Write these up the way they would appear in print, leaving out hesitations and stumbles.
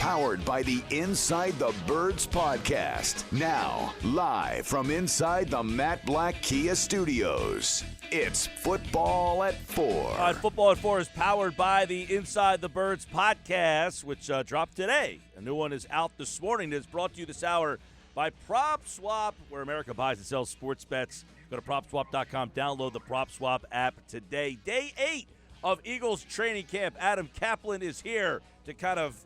powered by the Inside the Birds podcast. Now, live from inside the Matt Black Kia Studios, it's Football at 4. All right, Football at 4 is powered by the Inside the Birds podcast, which dropped today. A new one is out this morning. It's brought to you this hour by PropSwap, where America buys and sells sports bets. Go to PropSwap.com. Download the PropSwap app today. Day 8 of Eagles training camp. Adam Caplan is here to kind of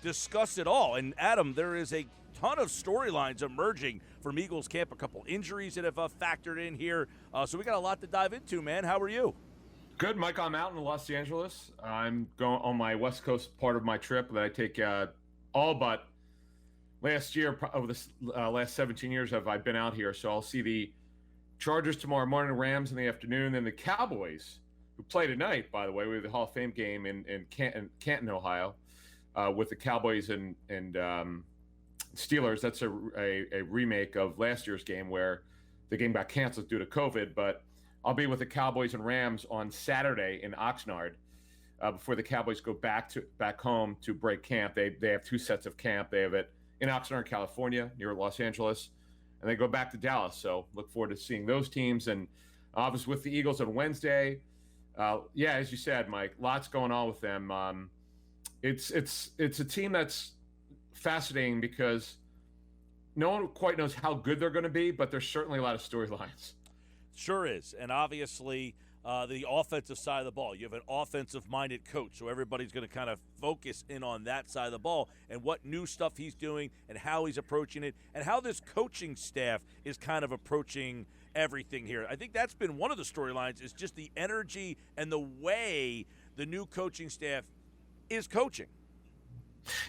discuss it all. And, Adam, there is a ton of storylines emerging from Eagles camp. A couple injuries that have factored in here. So we got a lot to dive into, man. How are you? Good, Mike. I'm out in Los Angeles. I'm going on my West Coast part of my trip that I take all but last year, over the last 17 years I've been out here. So I'll see the Chargers tomorrow morning, Rams in the afternoon, then the Cowboys, who play tonight, by the way. We have the Hall of Fame game in Canton, Ohio, with the Cowboys and Steelers. That's a remake of last year's game where the game got canceled due to COVID. But I'll be with the Cowboys and Rams on Saturday in Oxnard before the Cowboys go back home to break camp. They have two sets of camp. They have it in Oxnard, California, near Los Angeles, and they go back to Dallas. So look forward to seeing those teams. And obviously with the Eagles on Wednesday, as you said, Mike, lots going on with them. It's a team that's fascinating because no one quite knows how good they're going to be, but there's certainly a lot of storylines. Sure is. And obviously the offensive side of the ball, you have an offensive-minded coach, so everybody's going to kind of focus in on that side of the ball and what new stuff he's doing and how he's approaching it and how this coaching staff is kind of approaching everything here. I think that's been one of the storylines, is just the energy and the way the new coaching staff is coaching.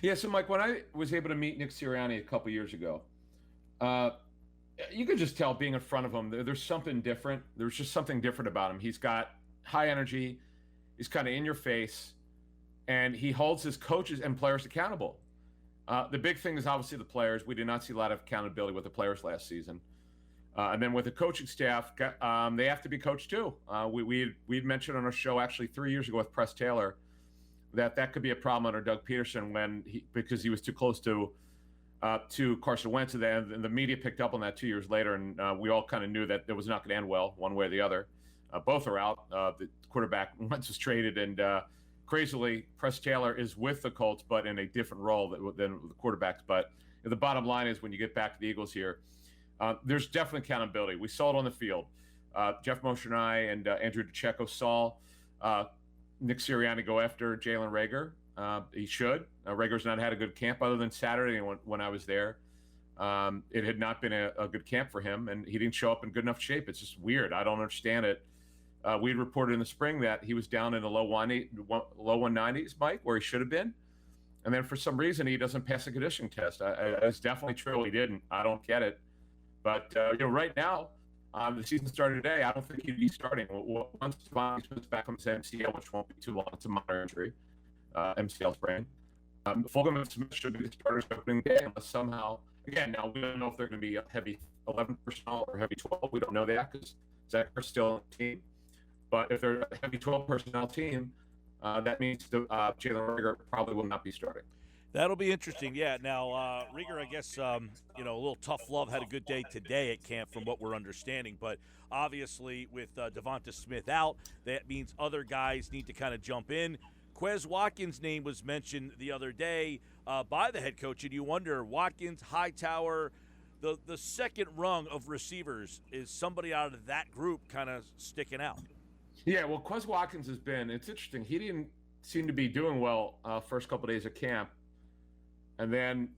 Yeah, so Mike, when I was able to meet Nick Sirianni a couple years ago, you could just tell being in front of him, there's something different. There's just something different about him. He's got high energy. He's kind of in your face, and he holds his coaches and players accountable. The big thing is obviously the players. We did not see a lot of accountability with the players last season. And then with the coaching staff, they have to be coached too. We'd mentioned on our show actually 3 years ago with Press Taylor that could be a problem under Doug Peterson because he was too close to Carson Wentz, and the media picked up on that 2 years later, and we all kind of knew that it was not going to end well one way or the other. Both are out. The quarterback, Wentz, was traded, and crazily, Press Taylor is with the Colts, but in a different role than the quarterbacks. But the bottom line is when you get back to the Eagles here, there's definitely accountability. We saw it on the field. Jeff Mosher and I and Andrew DeCecco saw Nick Sirianni go after Jalen Reagor. He should. Reagor's not had a good camp other than Saturday when I was there. It had not been a good camp for him, and he didn't show up in good enough shape. It's just weird. I don't understand it. We had reported in the spring that he was down in the low 190s, Mike, where he should have been. And then for some reason, he doesn't pass a conditioning test. It's definitely true he didn't. I don't get it. But right now, the season started today. I don't think he'd be starting. Once Devontae Smith's back from his MCL, which won't be too long, it's a minor injury, MCL sprain. Fulgham and Smith should be the starters opening day unless somehow, again, now we don't know if they're going to be a heavy 11 personnel or heavy 12. We don't know that because Zach is still on the team. But if they're a heavy 12 personnel team, that means Jalen Reagor probably will not be starting. That'll be interesting, yeah. Now, Reagor, I guess, a little tough love, had a good day today at camp from what we're understanding. But obviously with Devonta Smith out, that means other guys need to kind of jump in. Quez Watkins' name was mentioned the other day by the head coach, and you wonder, Watkins, Hightower, the second rung of receivers, is somebody out of that group kind of sticking out? Yeah, well, Quez Watkins it's interesting. He didn't seem to be doing well first couple of days of camp. And then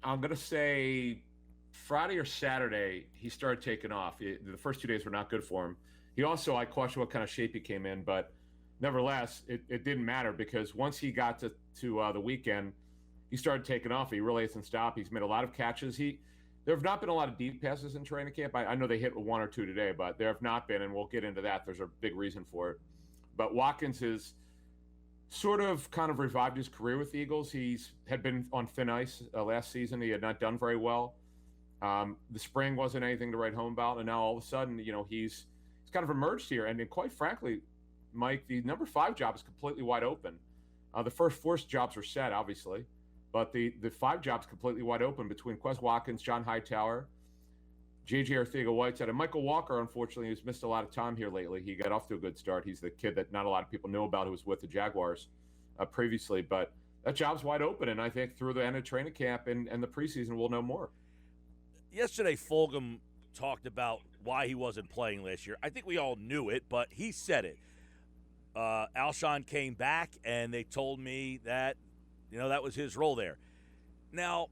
I'm going to say Friday or Saturday, he started taking off. The first 2 days were not good for him. I question what kind of shape he came in, but nevertheless, it didn't matter because once he got to the weekend, he started taking off. He really hasn't stopped. He's made a lot of catches. There have not been a lot of deep passes in training camp. I know they hit one or two today, but there have not been, and we'll get into that. There's a big reason for it. But Watkins is sort of kind of revived his career with the Eagles. Had been on thin ice last season. He had not done very well. The spring wasn't anything to write home about, and now all of a sudden, he's kind of emerged here. And quite frankly, Mike, the number 5 job is completely wide open. The first 4 jobs are set, obviously. But the 5 job's completely wide open between Quez Watkins, John Hightower, J.J. Arcega-Whiteside, and Michael Walker, unfortunately, who's missed a lot of time here lately. He got off to a good start. He's the kid that not a lot of people know about who was with the Jaguars previously. But that job's wide open, and I think through the end of training camp and the preseason, we'll know more. Yesterday, Fulgham talked about why he wasn't playing last year. I think we all knew it, but he said it. Alshon came back, and they told me that, that was his role there. Now,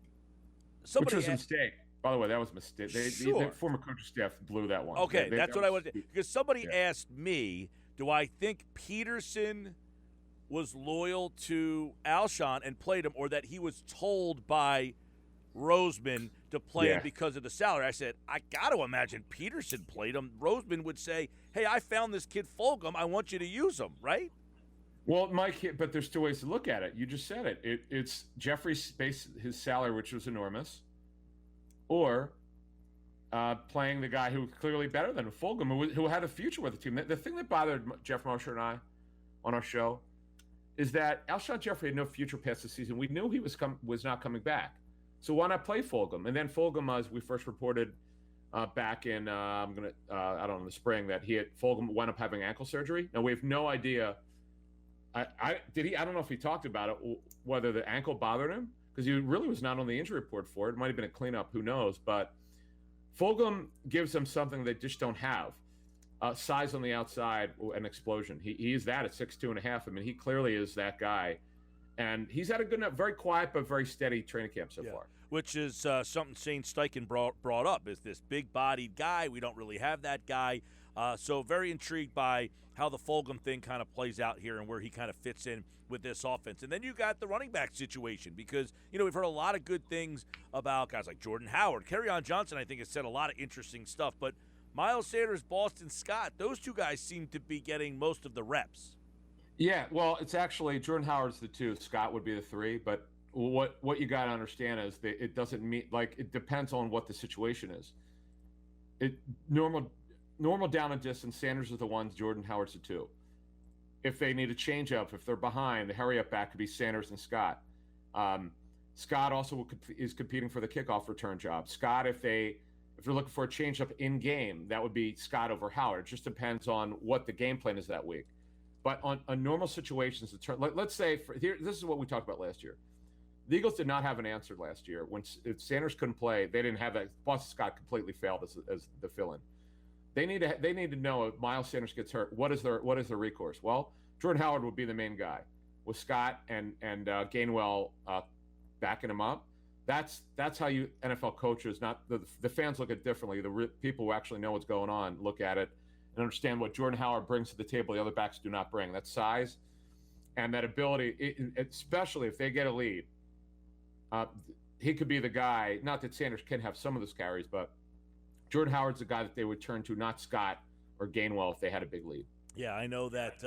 somebody Which was a mistake. By the way, that was a mistake. Sure. The former coaching staff blew that one. Okay, that's what I wanted to, because somebody asked me, do I think Peterson was loyal to Alshon and played him, or that he was told by Roseman to play him because of the salary? I said, I got to imagine Peterson played him. Roseman would say, hey, I found this kid Fulgham. I want you to use him, right? Well, Mike, but there's 2 ways to look at it. You just said it. It's Jeffrey's base, his salary, which was enormous, or playing the guy who was clearly better than Fulgham, who had a future with the team. The thing that bothered Jeff Mosher and I on our show is that Alshon Jeffrey had no future past the season. We knew he was not coming back. So why not play Fulgham? And then Fulgham, as we first reported back in, I don't know, in the spring, that Fulgham wound up having ankle surgery. Now, we have no idea. I don't know if he talked about it, whether the ankle bothered him, because he really was not on the injury report for it. It might have been a cleanup, who knows. But Fulgham gives them something they just don't have. Size on the outside, an explosion. He is that at 6'2.5". I mean, he clearly is that guy. And he's had a good, very quiet but very steady training camp so far. Which is something Shane Steichen brought up, is this big-bodied guy. We don't really have that guy. So very intrigued by how the Fulgham thing kind of plays out here and where he kind of fits in with this offense. And then you got the running back situation because, we've heard a lot of good things about guys like Jordan Howard. Kerryon Johnson, I think, has said a lot of interesting stuff. But Miles Sanders, Boston Scott, those 2 guys seem to be getting most of the reps. Yeah, well, it's actually Jordan Howard's the 2. Scott would be the 3. But what you got to understand is that it doesn't mean, like, it depends on what the situation is. Normal down and distance, Sanders is the 1, Jordan Howard's the 2. If they need a change up, if they're behind, the hurry up back could be Sanders and Scott. Scott also is competing for the kickoff return job. Scott, if they're looking for a change up in game, that would be Scott over Howard. It just depends on what the game plan is that week. But on normal situations, let's say this is what we talked about last year. The Eagles did not have an answer last year. If Sanders couldn't play, they didn't have that. Boston Scott completely failed as the fill-in. They need to know if Miles Sanders gets hurt, what is their recourse? Well, Jordan Howard would be the main guy with Scott and Gainwell backing him up. That's how you NFL coaches, not the fans look at it differently. The people who actually know what's going on look at it and understand what Jordan Howard brings to the table the other backs do not bring. That size and that ability, especially if they get a lead. He could be the guy, not that Sanders can have some of those carries, but Jordan Howard's the guy that they would turn to, not Scott or Gainwell if they had a big lead. Yeah, I know that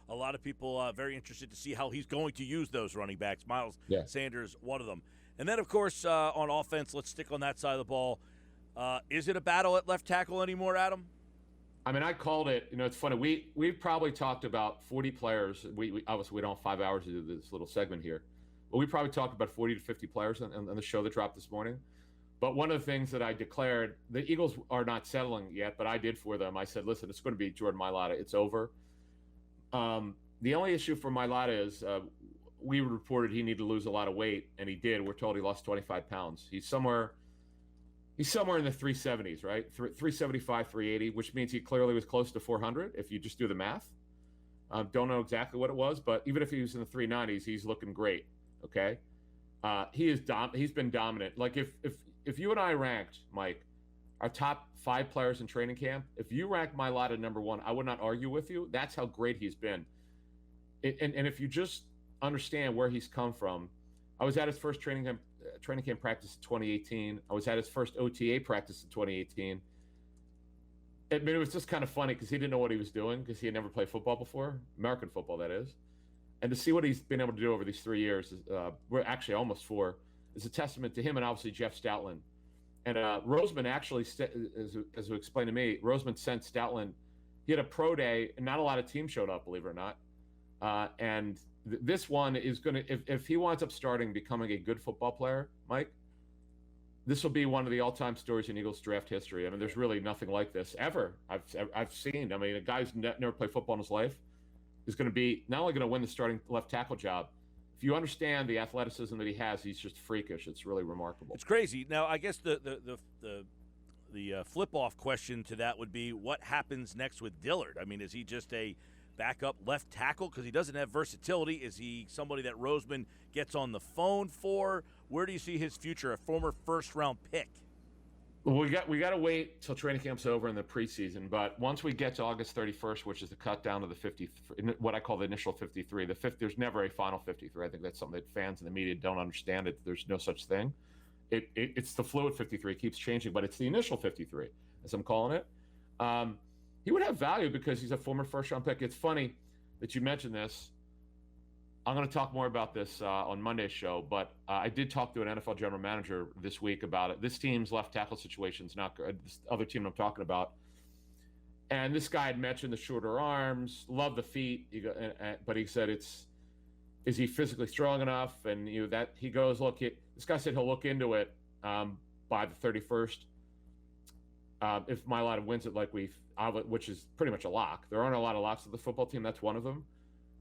a lot of people are very interested to see how he's going to use those running backs. Miles Sanders, one of them. And then, of course, on offense, let's stick on that side of the ball. Is it a battle at left tackle anymore, Adam? I mean, I called it. It's funny. We've probably talked about 40 players. We obviously we don't have 5 hours to do this little segment here, but we probably talked about 40 to 50 players on the show that dropped this morning. But one of the things that I declared, the Eagles are not settling yet, but I did for them. I said, listen, it's going to be Jordan Mailata. It's over. The only issue for Mailata is we reported he needed to lose a lot of weight, and he did. We're told he lost 25 pounds. He's somewhere in the 370s, right? 375, 380, which means he clearly was close to 400 if you just do the math. Don't know exactly what it was, but even if he was in the 390s, he's looking great, okay? He's been dominant. Like if you and I ranked, Mike, our top 5 players in training camp, if you rank Mailata number 1, I would not argue with you. That's how great he's been. And if you just understand where he's come from, I was at his first training camp practice in 2018. I was at his first OTA practice in 2018. I mean, it was just kind of funny because he didn't know what he was doing because he had never played football before, American football, that is. And to see what he's been able to do over these 3 years, we're actually almost 4, is a testament to him and obviously Jeff Stoutland. And Roseman actually, as you explained to me, Roseman sent Stoutland. He had a pro day, and not a lot of teams showed up, believe it or not. And this one is going to, if he winds up becoming a good football player, Mike, this will be one of the all-time stories in Eagles draft history. I mean, there's really nothing like this ever. I've seen. I mean, a guy who's never played football in his life is going to be not only going to win the starting left tackle job. If you understand the athleticism that he has, he's just freakish. It's really remarkable. It's crazy. Now, I guess the flip-off question to that would be, what happens next with Dillard? I mean, is he just a backup left tackle because he doesn't have versatility? Is he somebody that Roseman gets on the phone for? Where do you see his future? A former first-round pick. Well, we got to wait till training camp's over in the preseason. But once we get to August 31st, which is the cut down to the 50, what I call the initial 53, there's never a final 53. I think that's something that fans and the media don't understand. There's no such thing. It's the fluid 53. It keeps changing, but it's the initial 53, as I'm calling it. He would have value because he's a former first-round pick. It's funny that you mentioned this. I'm going to talk more about this on Monday's show, but I did talk to an NFL general manager this week about it. This team's left tackle situation is not good. This other team I'm talking about. And this guy had mentioned the shorter arms, love the feet, but he said is he physically strong enough? And that he goes, look, this guy said he'll look into it by the 31st. If Mailata wins it which is pretty much a lock. There aren't a lot of locks of the football team. That's one of them.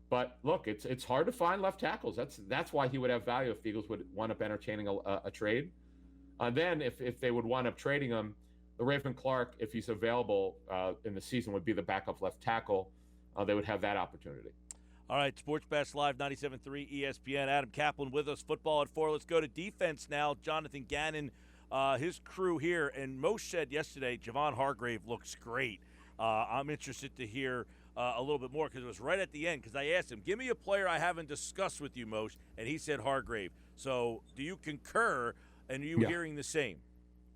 But look, it's hard to find left tackles. That's why he would have value if the Eagles would wind up entertaining a trade. Then if they would wind up trading him, the Raven Clark, if he's available in the season, would be the backup left tackle. They would have that opportunity. All right, Sports Bash Live, 97.3 ESPN. Adam Caplan with us, football at 4. Let's go to defense now. Jonathan Gannon, his crew here. And Most said yesterday, Javon Hargrave looks great. I'm interested to hear a little bit more because it was right at the end, because I asked him, give me a player I haven't discussed with you, Moshe, and he said Hargrave. So do you concur, and are you hearing the same?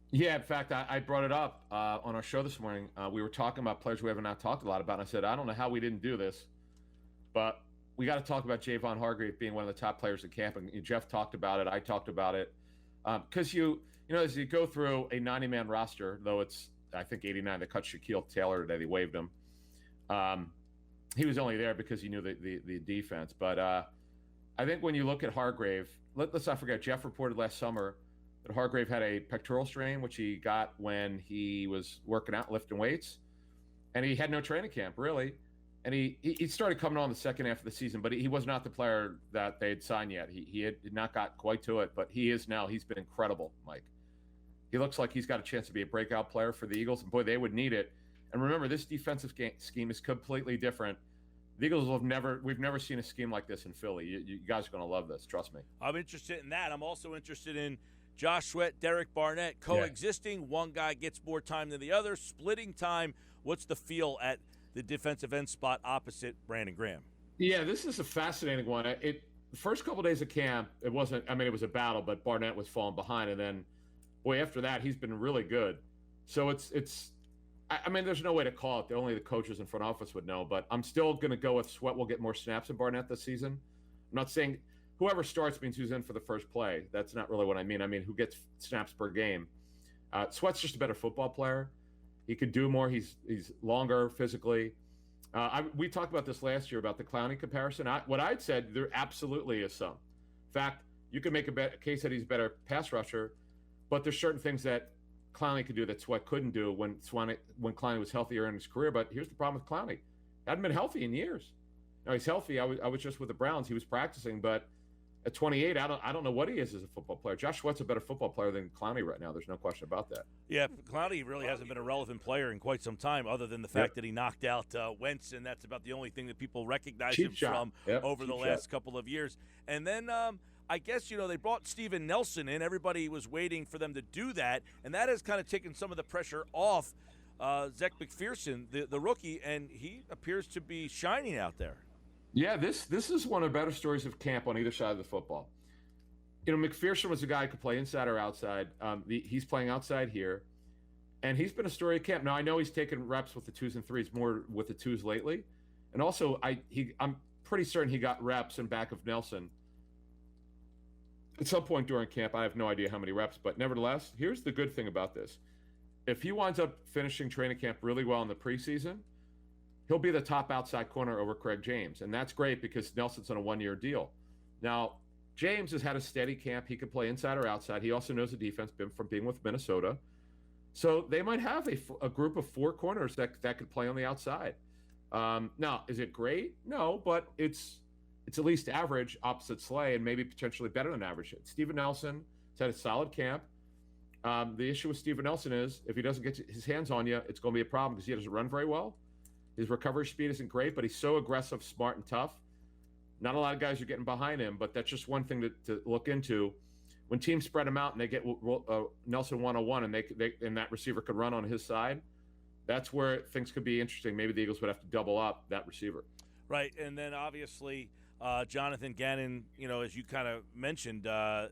Yeah, in fact, I brought it up on our show this morning. We were talking about players we haven't not talked a lot about, and I said, I don't know how we didn't do this, but we got to talk about Javon Hargrave being one of the top players in camp. And Jeff talked about it. I talked about it. Because, as you go through a 90-man roster, though it's, I think, 89, they cut Shaquille Taylor today. They waived him. He was only there because he knew the defense. But I think when you look at Hargrave, let's not forget, Jeff reported last summer that Hargrave had a pectoral strain, which he got when he was working out, lifting weights. And he had no training camp, really. And he started coming on the second half of the season, but he was not the player that they had signed yet. He had not got quite to it, but he is now. He's been incredible, Mike. He looks like he's got a chance to be a breakout player for the Eagles, and boy, they would need it. And remember, this defensive scheme is completely different. The Eagles we've never seen a scheme like this in Philly. You guys are going to love this, trust me. I'm interested in that. I'm also interested in Josh Sweat, Derek Barnett coexisting. Yeah. One guy gets more time than the other, splitting time. What's the feel at the defensive end spot opposite Brandon Graham? Yeah, this is a fascinating one. The first couple of days of camp, it was a battle, but Barnett was falling behind, and then, boy, after that, he's been really good. So there's no way to call it. Only the coaches and front office would know, but I'm still going to go with Sweat will get more snaps than Barnett this season. I'm not saying whoever starts means who's in for the first play. That's not really what I mean. I mean, who gets snaps per game. Sweat's just a better football player. He could do more. He's longer physically. We talked about this last year about the Clowney comparison. What I'd said, there absolutely is some. In fact, you could make a case that he's a better pass rusher, but there's certain things that Clowney could do that Sweat couldn't do when Clowney was healthier in his career. But here's the problem with Clowney. He hadn't been healthy in years. Now he's healthy. I was just with the Browns. He was practicing, but at 28, I don't know what he is as a football player. Josh Sweat's a better football player than Clowney right now. There's no question about that. Yeah, Clowney really hasn't been a relevant player in quite some time, other than the fact that he knocked out Wentz, and that's about the only thing that people recognize him from over the last couple of years. And then I guess, they brought Steven Nelson in. Everybody was waiting for them to do that, and that has kind of taken some of the pressure off Zech McPherson, the rookie, and he appears to be shining out there. Yeah, this is one of the better stories of camp on either side of the football. McPherson was a guy who could play inside or outside. He's playing outside here, and he's been a story of camp. Now, I know he's taken reps with the 2s and 3s, more with the 2s lately. And also, I'm pretty certain he got reps in back of Nelson at some point during camp. I have no idea how many reps, but nevertheless, here's the good thing about this. If he winds up finishing training camp really well in the preseason, he'll be the top outside corner over Craig James. And that's great because Nelson's on a 1-year deal. Now, James has had a steady camp. He can play inside or outside. He also knows the defense from being with Minnesota. So they might have a group of 4 corners that could play on the outside. Now, is it great? No, but it's at least average opposite Slay and maybe potentially better than average. Steven Nelson has had a solid camp. The issue with Steven Nelson is if he doesn't get his hands on you, it's going to be a problem because he doesn't run very well. His recovery speed isn't great, but he's so aggressive, smart, and tough. Not a lot of guys are getting behind him, but that's just one thing to look into. When teams spread him out and they get Nelson 101 and that receiver could run on his side, that's where things could be interesting. Maybe the Eagles would have to double up that receiver. Right, and then obviously Jonathan Gannon, as you kind of mentioned,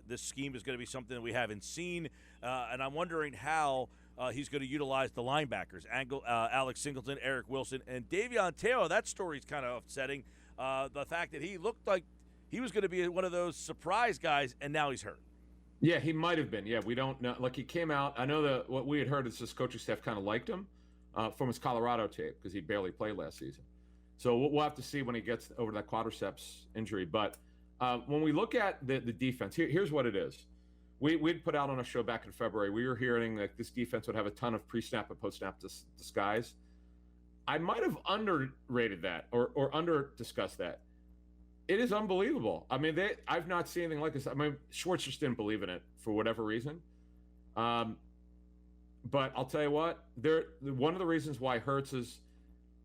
this scheme is going to be something that we haven't seen, and I'm wondering how he's going to utilize the linebackers, Alex Singleton, Eric Wilson, and Davion Taylor. That story's kind of upsetting. The fact that he looked like he was going to be one of those surprise guys, and now he's hurt. Yeah, he might have been. Yeah, we don't know. Like, he came out. I know that what we had heard is his coaching staff kind of liked him from his Colorado tape because he barely played last season. So we'll have to see when he gets over that quadriceps injury. But when we look at the defense, here's what it is. We'd put out on a show back in February, we were hearing that this defense would have a ton of pre-snap and post-snap disguise. I might have underrated that or under-discussed that. It is unbelievable. I mean, I've not seen anything like this. I mean, Schwartz just didn't believe in it for whatever reason. But I'll tell you what, one of the reasons why Hurts's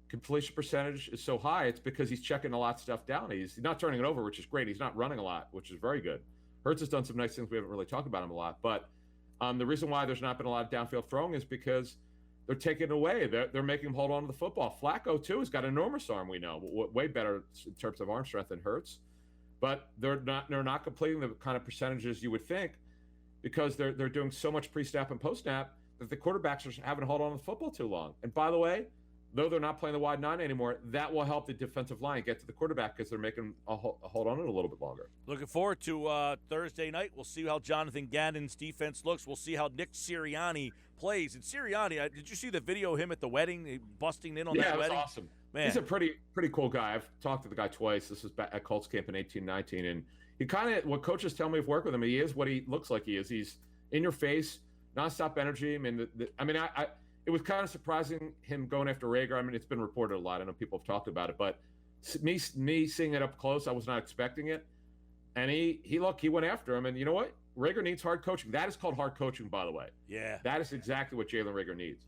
completion percentage is so high, it's because he's checking a lot of stuff down. He's not turning it over, which is great. He's not running a lot, which is very good. Hurts has done some nice things. We haven't really talked about him a lot. But the reason why there's not been a lot of downfield throwing is because they're taking it away. They're making him hold on to the football. Flacco, too, has got enormous arm, we know. Way better in terms of arm strength than Hurts. But they're not completing the kind of percentages you would think because they're doing so much pre-snap and post-snap that the quarterbacks are having to hold on to the football too long. And by the way, though they're not playing the wide 9 anymore, that will help the defensive line get to the quarterback because they're making a hold on it a little bit longer. Looking forward to Thursday night. We'll see how Jonathan Gannon's defense looks. We'll see how Nick Sirianni plays. And Sirianni, did you see the video of him at the wedding, busting in on that wedding? Yeah, awesome. Man. He's a pretty cool guy. I've talked to the guy twice. This was back at Colts camp in 18-19. And he kind of, what coaches tell me of work with him, he is what he looks like he is. He's in your face, nonstop energy. I mean, it was kind of surprising him going after Reagor. I mean, it's been reported a lot. I know people have talked about it, but me seeing it up close, I was not expecting it. And he went after him. And you know what? Reagor needs hard coaching. That is called hard coaching, by the way. Yeah. That is exactly what Jalen Reagor needs.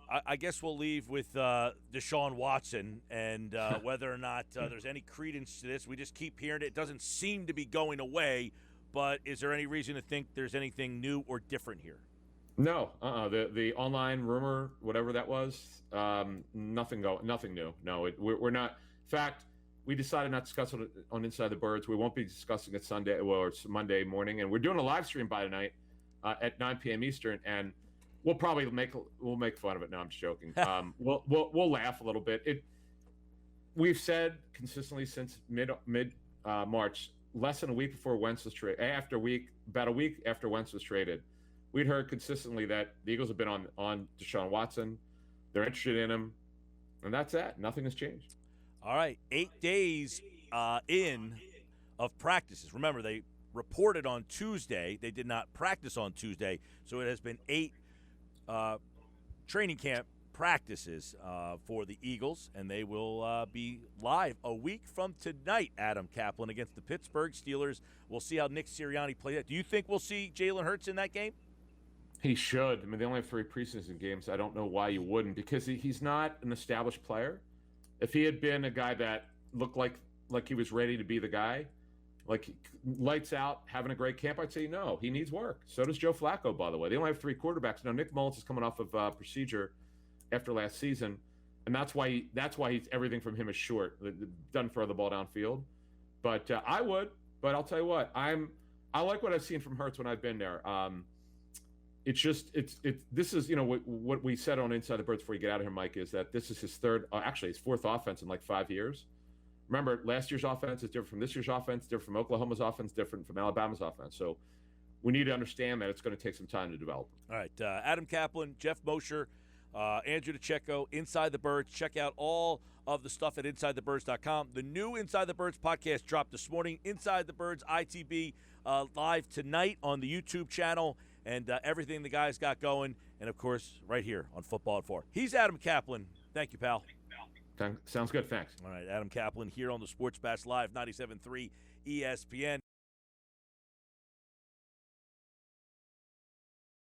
I guess we'll leave with Deshaun Watson and whether or not there's any credence to this. We just keep hearing it. It doesn't seem to be going away, but is there any reason to think there's anything new or different here? No, the online rumor, whatever that was, nothing new. No, we're not. In fact, we decided not to discuss it on Inside the Birds. We won't be discussing it Sunday or it's Monday morning, and we're doing a live stream by tonight at 9 p.m. Eastern, and we'll probably make fun of it. No, I'm just joking. We'll laugh a little bit. We've said consistently since mid March, less than a week before Wentz was traded, about a week after Wentz was traded. We'd heard consistently that the Eagles have been on Deshaun Watson. They're interested in him, and that's that. Nothing has changed. All right, 8 days in of practices. Remember, they reported on Tuesday. They did not practice on Tuesday, so it has been 8 training camp practices for the Eagles, and they will be live a week from tonight, Adam Caplan, against the Pittsburgh Steelers. We'll see how Nick Sirianni plays that. Do you think we'll see Jalen Hurts in that game? He should. I mean, they only have 3 preseason games. I don't know why you wouldn't, because he's not an established player. If he had been a guy that looked like he was ready to be the guy, like lights out, having a great camp, I'd say no. He needs work. So does Joe Flacco, by the way. They only have 3 quarterbacks. Now, Nick Mullins is coming off of procedure after last season, and that's why he's everything from him is short. Doesn't throw the ball downfield. But I would. But I'll tell you what, I like what I've seen from Hurts when I've been there. This is, what we said on Inside the Birds before you get out of here, Mike, is that this is his his 4th offense in like 5 years. Remember, last year's offense is different from this year's offense, different from Oklahoma's offense, different from Alabama's offense. So we need to understand that it's going to take some time to develop. All right, Adam Caplan, Jeff Mosher, Andrew DeCecco, Inside the Birds. Check out all of the stuff at InsideTheBirds.com. The new Inside the Birds podcast dropped this morning. Inside the Birds ITB live tonight on the YouTube channel, and everything the guys got going. And, of course, right here on Football at 4. He's Adam Caplan. Thank you, pal. Sounds good. Thanks. All right, Adam Caplan here on the Sports Bash Live, 97.3 ESPN.